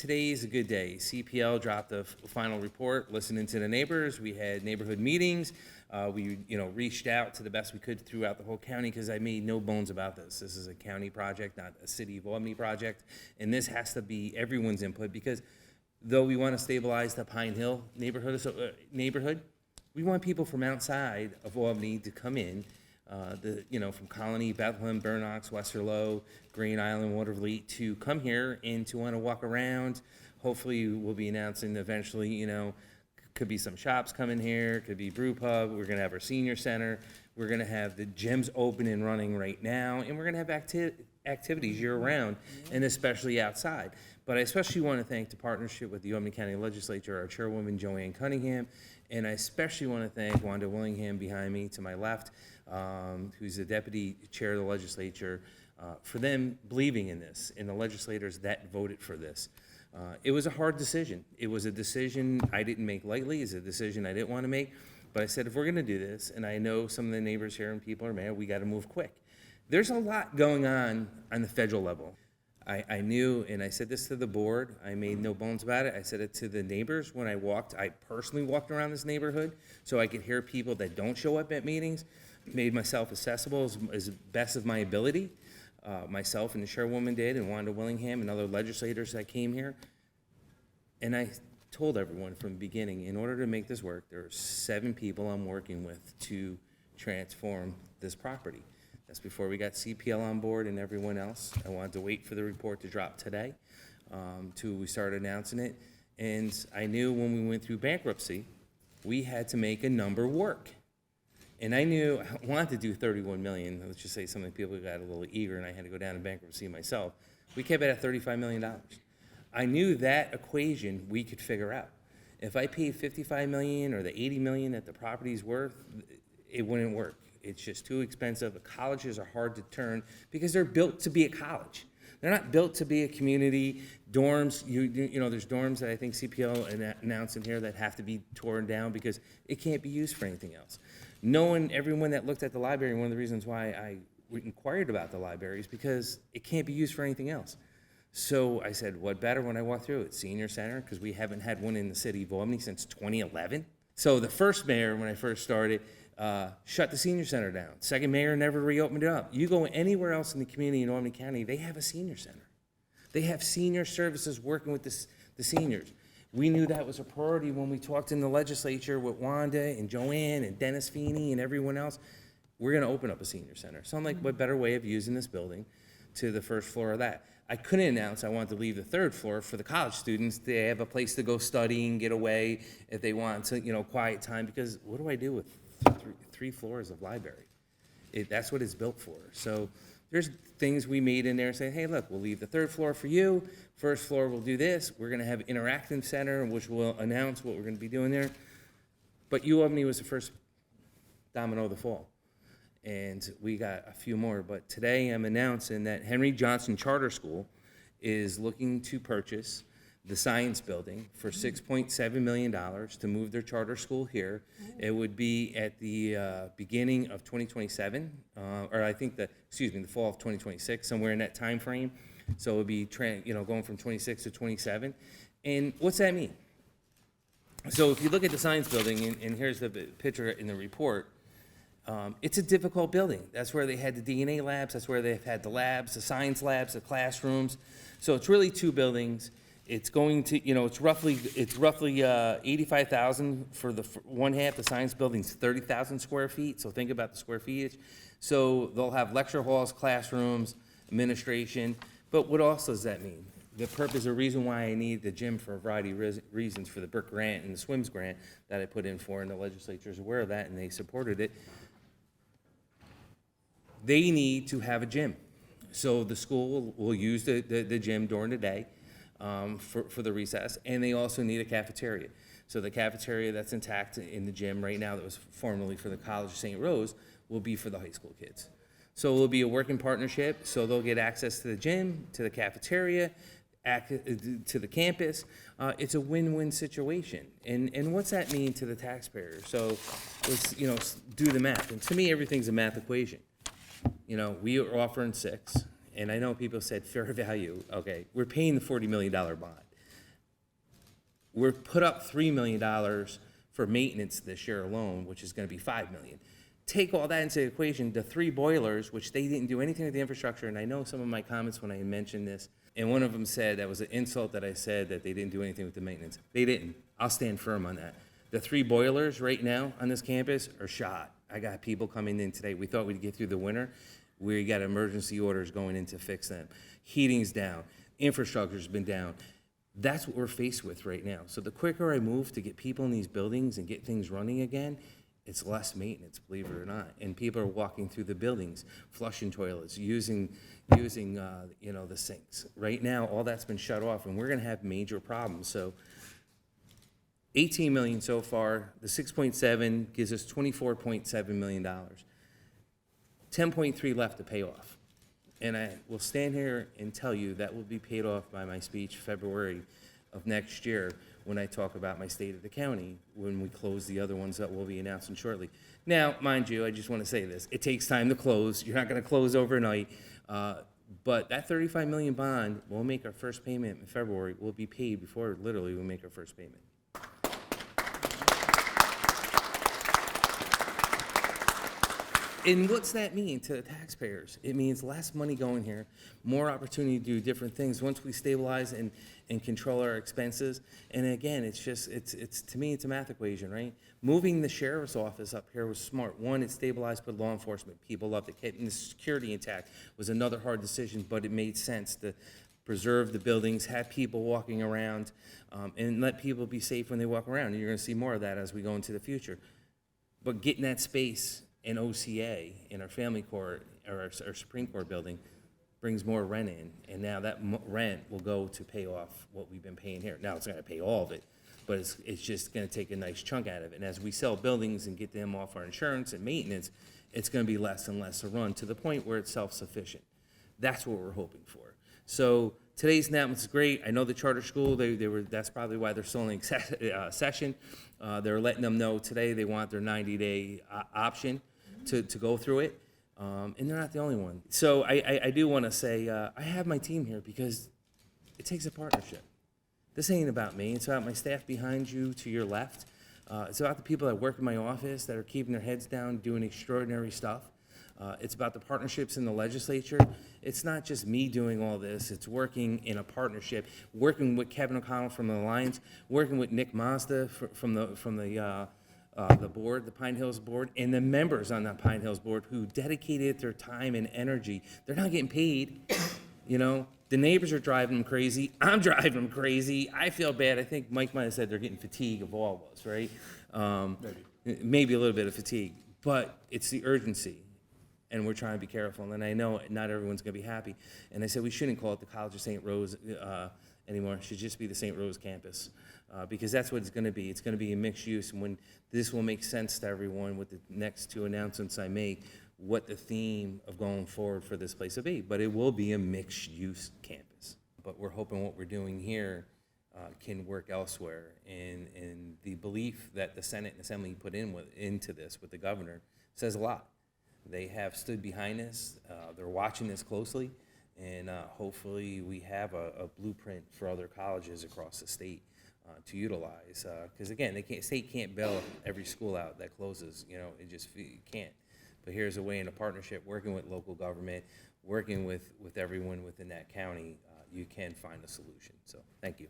today is a good day. CPL dropped the final report, listening to the neighbors. We had neighborhood meetings. We reached out to the best we could throughout the whole county, because I made no bones about this. This is a county project, not a city of Albany project. And this has to be everyone's input, because though we want to stabilize the Pine Hill neighborhood, we want people from outside of Albany to come in, from Colony, Bethlehem, Burnox, Westerlo, Green Island, Watervliet, to come here and to want to walk around. Hopefully, we'll be announcing eventually, could be some shops coming here, could be brew pub. We're gonna have our senior center. We're gonna have the gyms open and running right now, and we're gonna have activities year round, and especially outside. But I especially want to thank the partnership with the Albany County Legislature, our chairwoman Joanne Cunningham, and I especially want to thank Wanda Willingham behind me to my left, who's the deputy chair of the legislature, for them believing in this, and the legislators that voted for this. It was a hard decision. It was a decision I didn't make lightly. It's a decision I didn't want to make. But I said, if we're going to do this, and I know some of the neighbors here and people are mad, we got to move quick. There's a lot going on the federal level. I knew, and I said this to the board, I made no bones about it. I said it to the neighbors when I personally walked around this neighborhood so I could hear people that don't show up at meetings. Made myself accessible as best of my ability. Myself and the chairwoman did, and Wanda Willingham and other legislators that came here. And I told everyone from the beginning, in order to make this work, there are 7 people I'm working with to transform this property. That's before we got CPL on board and everyone else. I wanted to wait for the report to drop today till we started announcing it. And I knew when we went through bankruptcy, we had to make a number work. And I knew I wanted to do 31 million. Let's just say some of the people got a little eager, and I had to go down in bankruptcy myself. We kept it at $35 million. I knew that equation we could figure out. If I paid 55 million or the 80 million that the property's worth, it wouldn't work. It's just too expensive. The colleges are hard to turn because they're built to be a college. They're not built to be a community. Dorms, there's dorms that I think CPL announced in here that have to be torn down because it can't be used for anything else. Everyone that looked at the library, one of the reasons why I inquired about the library is because it can't be used for anything else. So I said, what better when I walked through it? Senior center, because we haven't had one in the city of Albany since 2011. So the first mayor, when I first started, shut the senior center down. Second mayor never reopened it up. You go anywhere else in the community in Albany County, they have a senior center. They have senior services working with the seniors. We knew that was a priority when we talked in the legislature with Wanda and Joanne and Dennis Feeney and everyone else. We're going to open up a senior center. So I'm like, what better way of using this building to the first floor of that? I couldn't announce I wanted to leave the third floor for the college students. They have a place to go study and get away if they want to, quiet time, because what do I do with three floors of library? That's what it's built for. So there's things we made in there saying, hey, look, we'll leave the third floor for you. First floor, we'll do this. We're going to have an interactive center, which will announce what we're going to be doing there. But Albany was the first domino to fall. And we got a few more. But today I'm announcing that Henry Johnson Charter School is looking to purchase the science building for $6.7 million to move their charter school here. It would be at the beginning of 2027, or I think the fall of 2026, somewhere in that time frame. So it would be going from 26 to 27. And what's that mean? So if you look at the science building, and here's the picture in the report, it's a difficult building. That's where they had the DNA labs. That's where they've had the labs, the science labs, the classrooms. So it's really 2 buildings. It's going to, it's roughly 85,000 for the one half. The science building's 30,000 square feet. So think about the square feet. So they'll have lecture halls, classrooms, administration. But what else does that mean? The purpose or reason why I need the gym for a variety of reasons for the Brick grant and the SWIMS grant that I put in for, and the legislature is aware of that and they supported it. They need to have a gym. So the school will use the gym during the day. For the recess, and they also need a cafeteria. So the cafeteria that's intact in the gym right now that was formerly for the College of St. Rose will be for the high school kids. So it will be a working partnership, so they'll get access to the gym, to the cafeteria, to the campus. It's a win-win situation. And what's that mean to the taxpayer? So let's do the math. And to me, everything's a math equation. We are offering 6. And I know people said fair value. Okay, we're paying the $40 million bond. We're put up $3 million for maintenance this year alone, which is gonna be $5 million. Take all that into the equation, the 3 boilers, which they didn't do anything with the infrastructure, and I know some of my comments when I mentioned this, and one of them said that was an insult that I said that they didn't do anything with the maintenance. They didn't. I'll stand firm on that. The 3 boilers right now on this campus are shot. I got people coming in today. We thought we'd get through the winter. We got emergency orders going in to fix them. Heating's down. Infrastructure's been down. That's what we're faced with right now. So the quicker I move to get people in these buildings and get things running again, it's less maintenance, believe it or not. And people are walking through the buildings, flushing toilets, using the sinks. Right now, all that's been shut off, and we're gonna have major problems. So 18 million so far, the 6.7 gives us $24.7 million. 10.3 left to pay off. And I will stand here and tell you that will be paid off by my speech February of next year when I talk about my state of the county, when we close the other ones that we'll be announcing shortly. Now, mind you, I just want to say this. It takes time to close. You're not going to close overnight. But that $35 million bond, we'll make our first payment in February. We'll be paid before literally we make our first payment. And what's that mean to the taxpayers? It means less money going here, more opportunity to do different things once we stabilize and control our expenses. And again, it's to me, it's a math equation, right? Moving the sheriff's office up here was smart. One, it stabilized with law enforcement. People loved it. Keeping the security intact was another hard decision, but it made sense to preserve the buildings, have people walking around, and let people be safe when they walk around. And you're gonna see more of that as we go into the future. But getting that space in OCA, in our family court, or our Supreme Court building, brings more rent in, and now that rent will go to pay off what we've been paying here. Now, it's not gonna pay all of it, but it's just gonna take a nice chunk out of it. And as we sell buildings and get them off our insurance and maintenance, it's gonna be less and less a run to the point where it's self-sufficient. That's what we're hoping for. So today's announcement is great. I know the charter school, that's probably why they're still in session. They're letting them know today they want their 90-day option to go through it. And they're not the only one. So I do want to say, I have my team here because it takes a partnership. This ain't about me. It's about my staff behind you to your left. It's about the people that work in my office that are keeping their heads down, doing extraordinary stuff. It's about the partnerships in the legislature. It's not just me doing all this. It's working in a partnership, working with Kevin O'Connell from the Alliance, working with Nick Mazda from the board, the Pine Hills board, and the members on that Pine Hills board who dedicated their time and energy. They're not getting paid, you know. The neighbors are driving them crazy. I'm driving them crazy. I feel bad. I think Mike might have said they're getting fatigue of all of us, right? Maybe a little bit of fatigue, but it's the urgency, and we're trying to be careful. And I know not everyone's going to be happy. And I said we shouldn't call it the College of St. Rose anymore. It should just be the St. Rose campus. Because that's what it's going to be. It's going to be a mixed use, and when this will make sense to everyone with the next 2 announcements I make, what the theme of going forward for this place will be. But it will be a mixed use campus. But we're hoping what we're doing here can work elsewhere, and the belief that the Senate and Assembly put into this with the governor says a lot. They have stood behind this. They're watching this closely, and hopefully we have a blueprint for other colleges across the state to utilize, because again, state can't bail every school out that closes. You know, it can't. But here's a way in a partnership, working with local government, working with everyone within that county, you can find a solution. So, thank you.